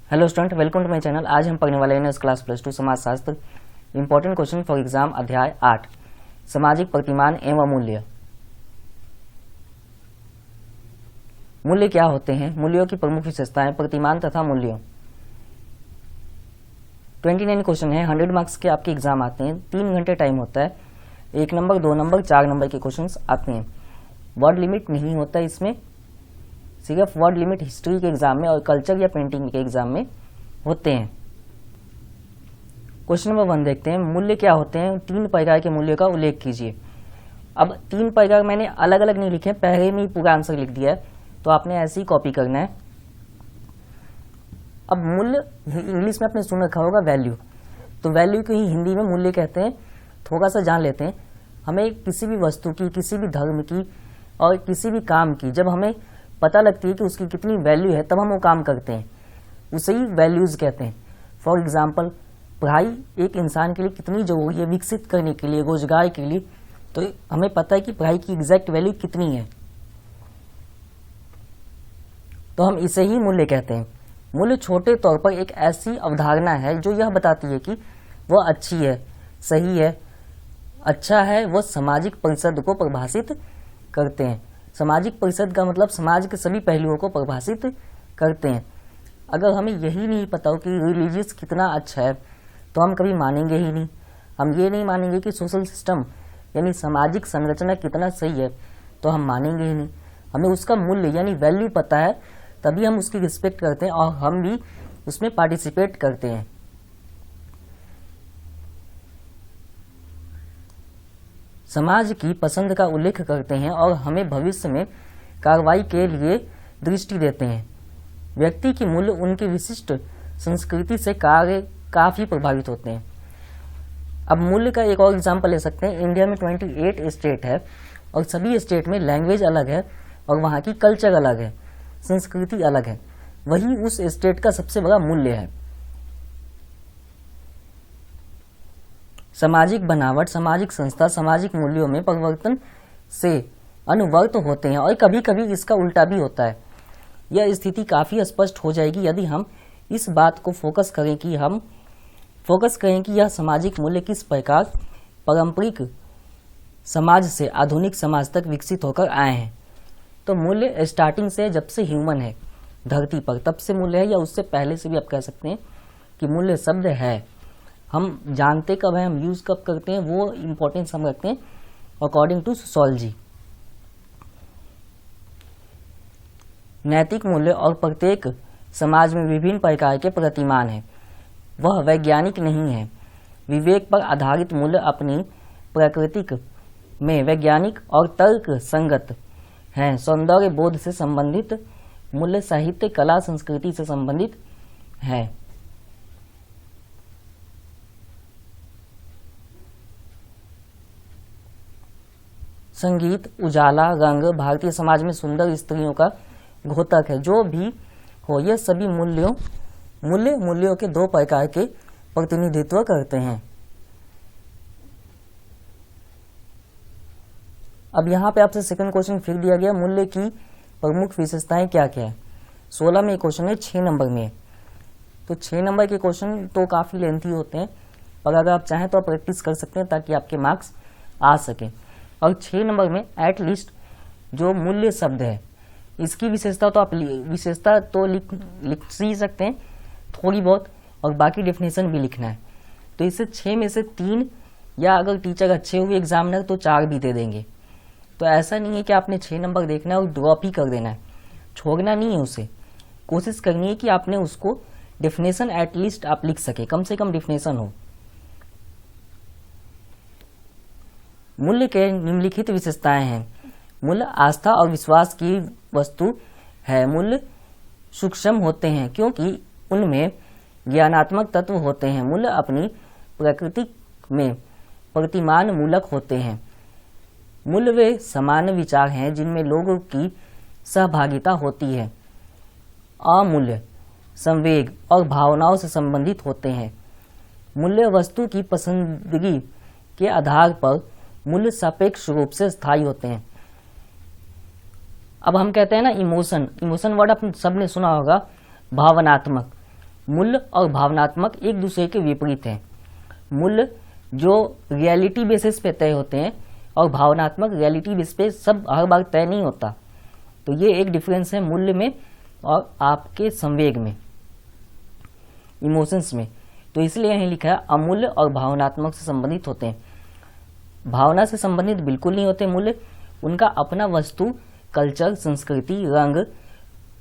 Hello student, welcome to my channel. आज हम पढ़ने वाले हैं क्लास प्लस 2 समाजशास्त्र इंपॉर्टेंट क्वेश्चन फॉर एग्जाम अध्याय 8 सामाजिक प्रतिमान एवं मूल्य। मूल्य क्या होते हैं? मूल्यों की प्रमुख विशेषताएं, प्रतिमान तथा मूल्यों। 29 क्वेश्चन है, 100 मार्क्स के आपके एग्जाम आते हैं। 3 घंटे टाइम होता है। 1 नंबर, 2 नंबर, 4 नंबर के क्वेश्चन आते हैं। वर्ड लिमिट नहीं होता इसमें, सिर्फ वर्ड लिमिट हिस्ट्री के एग्जाम में और कल्चर या पेंटिंग के एग्जाम में होते हैं। क्वेश्चन नंबर 1 देखते हैं, मूल्य क्या होते हैं? 3 प्रकार के मूल्यों का उल्लेख कीजिए। अब 3 प्रकार मैंने अलग अलग नहीं लिखे, पहले में ही पूरा आंसर लिख दिया है, तो आपने ऐसे ही कॉपी करना है। अब मूल्य इंग्लिश में आपने सुन रखा होगा वैल्यू, तो वैल्यू को ही हिंदी में मूल्य कहते हैं। थोड़ा सा जान लेते हैं। हमें किसी भी वस्तु की, किसी भी धर्म की और किसी भी काम की जब हमें पता लगती है कि उसकी कितनी वैल्यू है, तब हम वो काम करते हैं, उसे ही वैल्यूज कहते हैं। फॉर एग्जाम्पल, पढ़ाई एक इंसान के लिए कितनी जरूरी है विकसित करने के लिए, रोजगार के लिए, तो हमें पता है कि पढ़ाई की एग्जैक्ट वैल्यू कितनी है, तो हम इसे ही मूल्य कहते हैं। मूल्य छोटे तौर पर एक ऐसी अवधारणा है जो यह बताती है कि वह अच्छी है, सही है, अच्छा है, वह सामाजिक परिषद को परिभाषित करते हैं। सामाजिक परिषद का मतलब समाज के सभी पहलुओं को परिभाषित करते हैं। अगर हमें यही नहीं पता हो कि रिलीजियस कितना अच्छा है, तो हम कभी मानेंगे ही नहीं। हम ये नहीं मानेंगे कि सोशल सिस्टम यानी सामाजिक संरचना कितना सही है, तो हम मानेंगे ही नहीं। हमें उसका मूल्य यानी वैल्यू पता है, तभी हम उसकी रिस्पेक्ट करते हैं और हम भी उसमें पार्टिसिपेट करते हैं। समाज की पसंद का उल्लेख करते हैं और हमें भविष्य में कार्रवाई के लिए दृष्टि देते हैं। व्यक्ति की मूल्य उनकी विशिष्ट संस्कृति से काफी प्रभावित होते हैं। अब मूल्य का एक और एग्जांपल ले सकते हैं। इंडिया में 28 स्टेट है और सभी स्टेट में लैंग्वेज अलग है और वहाँ की कल्चर अलग है, संस्कृति अलग है। वही उस स्टेट का सबसे बड़ा मूल्य है। सामाजिक बनावट, सामाजिक संस्था, सामाजिक मूल्यों में परिवर्तन से अनुवर्त होते हैं और कभी कभी इसका उल्टा भी होता है। यह स्थिति काफी स्पष्ट हो जाएगी यदि हम इस बात को फोकस करें कि यह सामाजिक मूल्य किस प्रकार पारंपरिक समाज से आधुनिक समाज तक विकसित होकर आए हैं। तो मूल्य स्टार्टिंग से, जब से ह्यूमन है धरती पर, तब से मूल्य है, या उससे पहले से भी आप कह सकते हैं कि मूल्य शब्द है। हम जानते कब है, हम यूज कब करते हैं, वो इंपॉर्टेंस हम रखते हैं अकॉर्डिंग टू सोशियोलॉजी। नैतिक मूल्य और प्रत्येक समाज में विभिन्न प्रकार के प्रतिमान हैं। वह वैज्ञानिक नहीं है। विवेक पर आधारित मूल्य अपनी प्रकृति में वैज्ञानिक और तर्क संगत हैं। सौंदर्य बोध से संबंधित मूल्य साहित्य, कला, संस्कृति से संबंधित है। संगीत, उजाला, रंग, भारतीय समाज में सुंदर स्त्रियों का घोतक है। जो भी हो, यह सभी मूल्यों के 2 प्रकार के प्रतिनिधित्व करते हैं। अब यहाँ पे आपसे सेकंड क्वेश्चन फिर दिया गया, मूल्य की प्रमुख विशेषताएं क्या क्या है। 16 में क्वेश्चन है, 6 नंबर में। तो 6 नंबर के क्वेश्चन तो काफी लेंथी होते हैं, और अगर आप चाहें तो आप प्रैक्टिस कर सकते हैं ताकि आपके मार्क्स आ सके। और 6 नंबर में एटलीस्ट जो मूल्य शब्द है, इसकी विशेषता तो आप लिख ही सकते हैं थोड़ी बहुत, और बाकी डेफिनेशन भी लिखना है। तो इसे 6 में से 3, या अगर टीचर अच्छे हुए एग्जामिनर तो 4 भी दे देंगे। तो ऐसा नहीं है कि आपने 6 नंबर देखना है और ड्रॉप ही कर देना है, छोड़ना नहीं है उसे। कोशिश करनी है कि आपने उसको डेफिनेशन एटलीस्ट आप लिख सके, कम से कम डेफिनेशन हो। मूल्य के निम्नलिखित विशेषताएं हैं। मूल्य आस्था और विश्वास की वस्तु है। मूल्य सूक्ष्म होते हैं क्योंकि उनमें ज्ञानात्मक तत्व होते हैं। मूल्य अपनी प्रकृति में प्रतिमान मूलक होते हैं। मूल्य वे समान विचार हैं जिनमें लोगों की सहभागिता होती है। अमूल्य संवेग और भावनाओं से संबंधित होते हैं। मूल्य वस्तु की पसंदगी के आधार पर मूल्य सापेक्ष रूप से स्थायी होते हैं। अब हम कहते हैं ना इमोशन वर्ड आप सबने सुना होगा, भावनात्मक। मूल्य और भावनात्मक एक दूसरे के विपरीत हैं। मूल्य जो रियलिटी बेसिस पे तय होते हैं और भावनात्मक रियलिटी बेसिस पे सब हर बार तय नहीं होता। तो ये एक डिफरेंस है मूल्य में और आपके संवेग में, इमोशंस में। तो इसलिए यहीं लिखा है अमूल्य और भावनात्मक से संबंधित होते हैं। भावना से संबंधित बिल्कुल नहीं होते मूल्य, उनका अपना वस्तु, कल्चर, संस्कृति, रंग,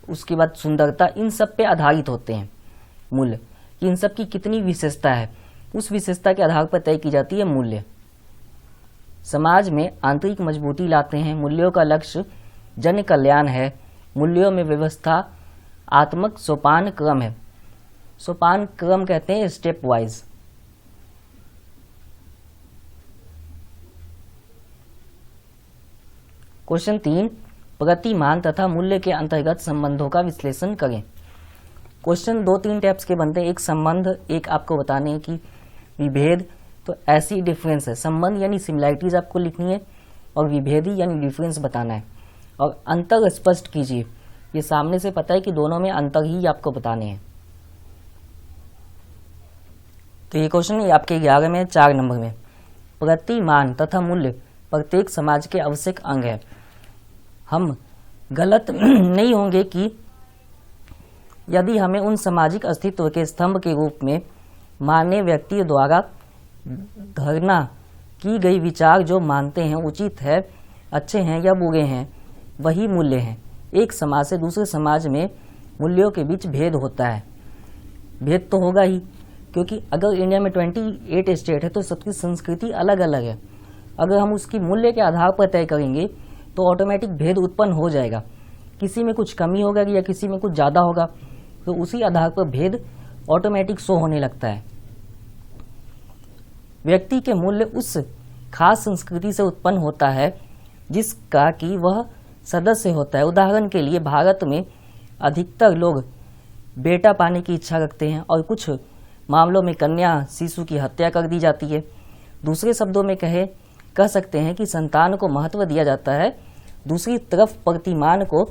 उसके बाद सुंदरता, इन सब पे आधारित होते हैं मूल्य। इन सब की कितनी विशेषता है, उस विशेषता के आधार पर तय की जाती है मूल्य। समाज में आंतरिक मजबूती लाते हैं। मूल्यों का लक्ष्य जन कल्याण है। मूल्यों में व्यवस्था आत्मक सोपान क्रम है। सोपान क्रम कहते हैं स्टेप वाइज। क्वेश्चन 3, प्रतिमान तथा मूल्य के अंतर्गत संबंधों का विश्लेषण करें। क्वेश्चन 2-3 टाइप्स के बनते हैं। एक संबंध, एक आपको बताने की विभेद। तो ऐसी डिफरेंस है। संबंध यानी सिमिलैरिटीज आपको लिखनी है और विभेदी यानी डिफरेंस बताना है। और अंतर स्पष्ट कीजिए। ये सामने से पता है कि दोनों में अंतर ही आपको बताने हैं। तो ये क्वेश्चन ये आपके 11 में 4 नंबर में। प्रतिमान तथा मूल्य प्रत्येक समाज के आवश्यक अंग है। हम गलत नहीं होंगे कि यदि हमें उन सामाजिक अस्तित्व के स्तंभ के रूप में माननीय व्यक्ति द्वारा धारणा की गई विचार जो मानते हैं उचित है, अच्छे हैं या बुरे हैं, वही मूल्य हैं। एक समाज से दूसरे समाज में मूल्यों के बीच भेद होता है। भेद तो होगा ही, क्योंकि अगर इंडिया में 28 स्टेट है तो सबकी संस्कृति अलग अलग है। अगर हम उसकी मूल्य के आधार पर तय करेंगे तो ऑटोमेटिक भेद उत्पन्न हो जाएगा। किसी में कुछ कमी होगा या किसी में कुछ ज़्यादा होगा, तो उसी आधार पर भेद ऑटोमेटिक शो होने लगता है। व्यक्ति के मूल्य उस खास संस्कृति से उत्पन्न होता है जिसका कि वह सदस्य होता है। उदाहरण के लिए भारत में अधिकतर लोग बेटा पाने की इच्छा रखते हैं और कुछ मामलों में कन्या शिशु की हत्या कर दी जाती है। दूसरे शब्दों में कह सकते हैं कि संतान को महत्व दिया जाता है। दूसरी तरफ प्रतिमान को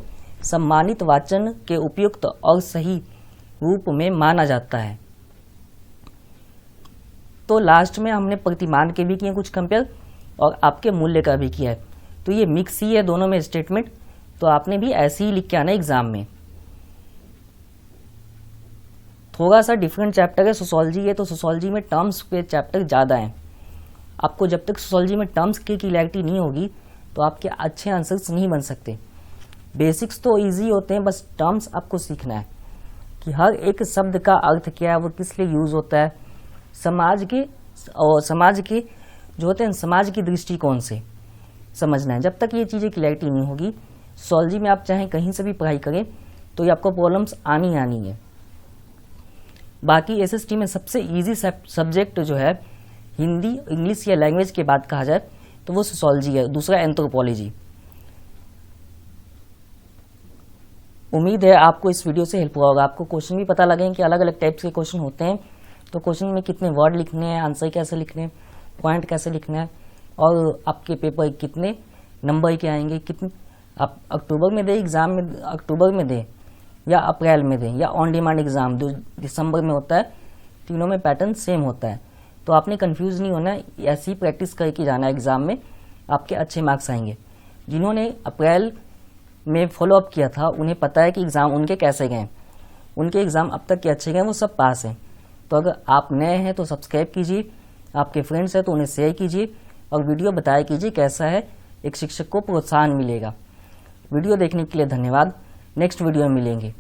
सम्मानित वाचन के उपयुक्त और सही रूप में माना जाता है। तो लास्ट में हमने प्रतिमान के भी किए कुछ कंपेयर और आपके मूल्य का भी किया है। तो ये मिक्स ही है दोनों में स्टेटमेंट। तो आपने भी ऐसे ही लिख के आना एग्जाम में। थोड़ा सा डिफरेंट चैप्टर है, सोशोलॉजी है, तो सोशोलॉजी में टर्म्स के चैप्टर ज़्यादा हैं। आपको जब तक सोशोलॉजी में टर्म्स की क्लैरिटी नहीं होगी तो आपके अच्छे आंसर्स नहीं बन सकते। बेसिक्स तो इजी होते हैं, बस टर्म्स आपको सीखना है कि हर एक शब्द का अर्थ क्या है, वो किस लिए यूज होता है, समाज के जो होते हैं समाज की दृष्टिकोण से समझना है। जब तक ये चीज़ें क्लैरिटी नहीं होगी, सोशोलॉजी में आप चाहें कहीं से भी पढ़ाई करें तो ये आपको प्रॉब्लम्स आनी है। बाकी एसएसटी में सबसे इजी सब्जेक्ट जो है हिंदी, इंग्लिश या लैंग्वेज के बाद कहा जाए तो वो सोशोलॉजी है, दूसरा एंथ्रोपोलॉजी। उम्मीद है आपको इस वीडियो से हेल्प हुआ होगा। आपको क्वेश्चन भी पता लगे कि अलग अलग टाइप्स के क्वेश्चन होते हैं, तो क्वेश्चन में कितने वर्ड लिखने हैं, आंसर कैसे लिखने हैं, पॉइंट कैसे लिखना है, और आपके पेपर कितने नंबर के आएंगे, कितने आप अक्टूबर में दें एग्जाम में, अक्टूबर में दें या अप्रैल में दें या ऑन डिमांड एग्जाम दिसंबर में होता है, तीनों में पैटर्न सेम होता है। तो आपने कंफ्यूज नहीं होना है, ऐसी प्रैक्टिस करके जाना है एग्जाम में, आपके अच्छे मार्क्स आएंगे। जिन्होंने अप्रैल में फॉलोअप किया था उन्हें पता है कि एग्ज़ाम उनके कैसे गए, उनके एग्ज़ाम अब तक के अच्छे गए, वो सब पास हैं। तो अगर आप नए हैं तो सब्सक्राइब कीजिए, आपके फ्रेंड्स हैं तो उन्हें शेयर कीजिए और वीडियो बताया कीजिए कैसा है, एक शिक्षक को प्रोत्साहन मिलेगा। वीडियो देखने के लिए धन्यवाद। नेक्स्ट वीडियो में मिलेंगे।